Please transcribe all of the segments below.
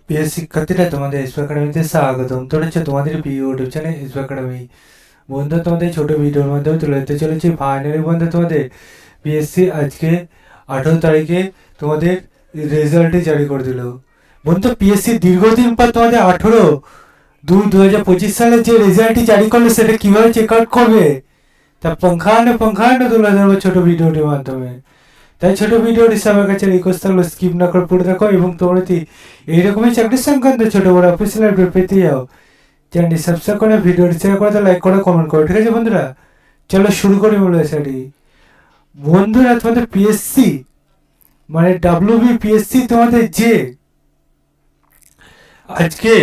প্রিয় শিক্ষার্থীরা, তোমাদের এসপি একাডেমিতে স্বাগতম। তোমরা হচ্ছে তোমাদের প্রিয় ইউটিউব চ্যানেল এসপি একাডেমি। বন্ধু, তোমাদের ছোট ভিডিওর মাধ্যমে তুলে দিতে চলেছি ফাইনালি বন্ধু তোমাদের পিএসসি আজকে 18 তারিখে তোমাদের রেজাল্টে জারি করে দিল। বন্ধু, পিএসসি দীর্ঘদিন পর তোমাদের 18/2/2025 সালে যে রেজাল্টটি জারি করলো সেটা কীভাবে চেক আউট করবে তা পঙ্খানো তুলে ধরবো ছোট ভিডিওটির মাধ্যমে। তাই ছোট ভিডিওটি সবার কাছে রিকোয়েস্ট থাকলো স্কিপ না করে পুরো দেখো, এবং তোমরা যদি এইরকমই চাকরি সংক্রান্ত ছোট বড় অফিসিয়াল আপডেট পেতে যাও, চ্যানেলটি সাবস্ক্রাইব করে ভিডিওটি শেয়ার করে লাইক করে কমেন্ট করো। ঠিক আছে বন্ধুরা, চলো শুরু করি মূল বিষয়টি। বন্ধুরা, তোমাদের পিএসসি মানে WBPSC তোমাদের যে আজকে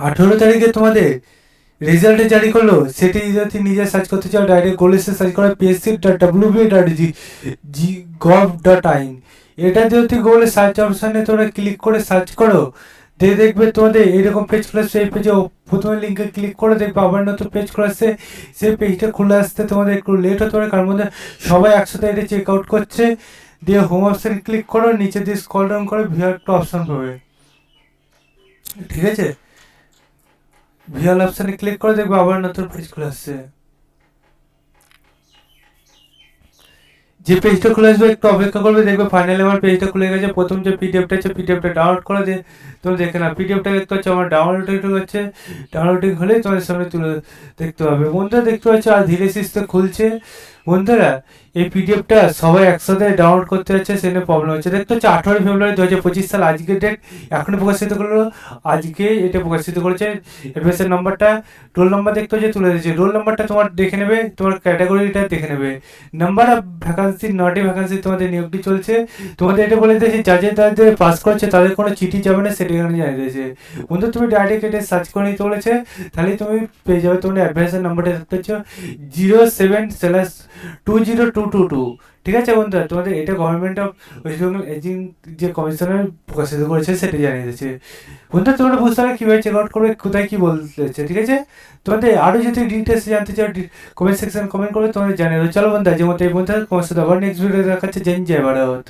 18 তারিখে তোমাদের রেজাল্টে জারি করলো, সেটি যদি নিজে সার্চ করতে চাও ডাইরেক্ট গুগলে সার্চ করো psc.wb.gov.in। এটা যদি গুগলে সার্চ অপশানে তোমরা ক্লিক করে সার্চ করো, দেখবে তোমাদের এইরকম পেজ খুলে আসছে। এই পেজে প্রথমে লিঙ্কে ক্লিক করে দেখবে আবার নতুন পেজ খুলে আসছে। সেই পেজটা খুলে আসতে তোমাদের একটু লেট হতে পারে, কারণ মধ্যে সবাই একসাথে এটা চেক আউট করছে। দিয়ে হোম অপশানে ক্লিক করো, নিচে দিয়ে স্ক্রল ডাউন করে ভিউ একটা অপশান পাবে। ঠিক আছে, ভিউয়াল অপশানে ক্লিক করে দেখবে আবার নতুন পেজ খুলে আসছে। যে পেজটা খুলে আসবে একটু অপেক্ষা করবে, দেখবে ফাইনালি আমার পেজটা খুলে গেছে। প্রথম যে পিডিএফটা আছে পিডিএফটা ডাউনলোড করে দিয়ে তুমি দেখে না, পিডিএফটা দেখতে পাচ্ছ আমার ডাউনলোডিং হচ্ছে। ডাউনলোডিং হলে তোমাদের সামনে তুলে দেখতে পাবে। বন্ধুরা দেখতে পাচ্ছ আর ধীরে সুস্থে খুলছে। বন্ধুরা, এই পিডিএফটা সবাই একসাথে ডাউনলোড করতে হচ্ছে, সেখানে প্রবলেম হচ্ছে। দেখতে হচ্ছে 18 ফেব্রুয়ারি 2025 সাল আজকের ডেট এখনই প্রকাশিত করলো। আজকে এটা প্রকাশিত করেছে। এডমিশন নাম্বারটা, রোল নাম্বার দেখতে হচ্ছে তুলে দিয়েছে। রোল নাম্বারটা তোমার দেখে নেবে, তোমার ক্যাটাগরিটা দেখে নেবে। নাম্বার অফ ভ্যাকান্সি 9টি ভ্যাকান্সি তোমাদের নিয়োগটি চলছে। তোমাদের এটা বলে দিয়েছে যাদের পাস করছে তাদের কোনো চিঠি যাবে না, সেটা এখানে জানিয়ে দিয়েছে। বন্ধু, তুমি ডাইরেক্ট এটা সার্চ করে নিতে বলেছে, তাহলে তুমি পেয়ে যাবে। তোমাদের অ্যাডভাইসের নাম্বারটা দেখতে হচ্ছে 07/202222। ঠিক আছে বন্ধুরা, তোমাদের এটা গভর্নমেন্ট অফ ওয়েস্ট বেঙ্গল এজিং যে কমিশনার প্রকাশিত করেছে সেটা জানিয়ে দিয়েছে। বন্ধুরা, তোমরা বুঝতে পারবে কীভাবে চেক আউট করবে, কোথায় কী বলতেছে। ঠিক আছে, তোমাদের আরও যদি ডিটেলস জানতে চাও কমেন্ট সেকশন কমেন্ট করবে, তোমাদের জানিয়ে দেবো। চলো বন্ধু, আজকের মতো এই বন্ধুরা তোমার সাথে আবার নেক্সট ভিডিও দেখাচ্ছে। জয় ভারত।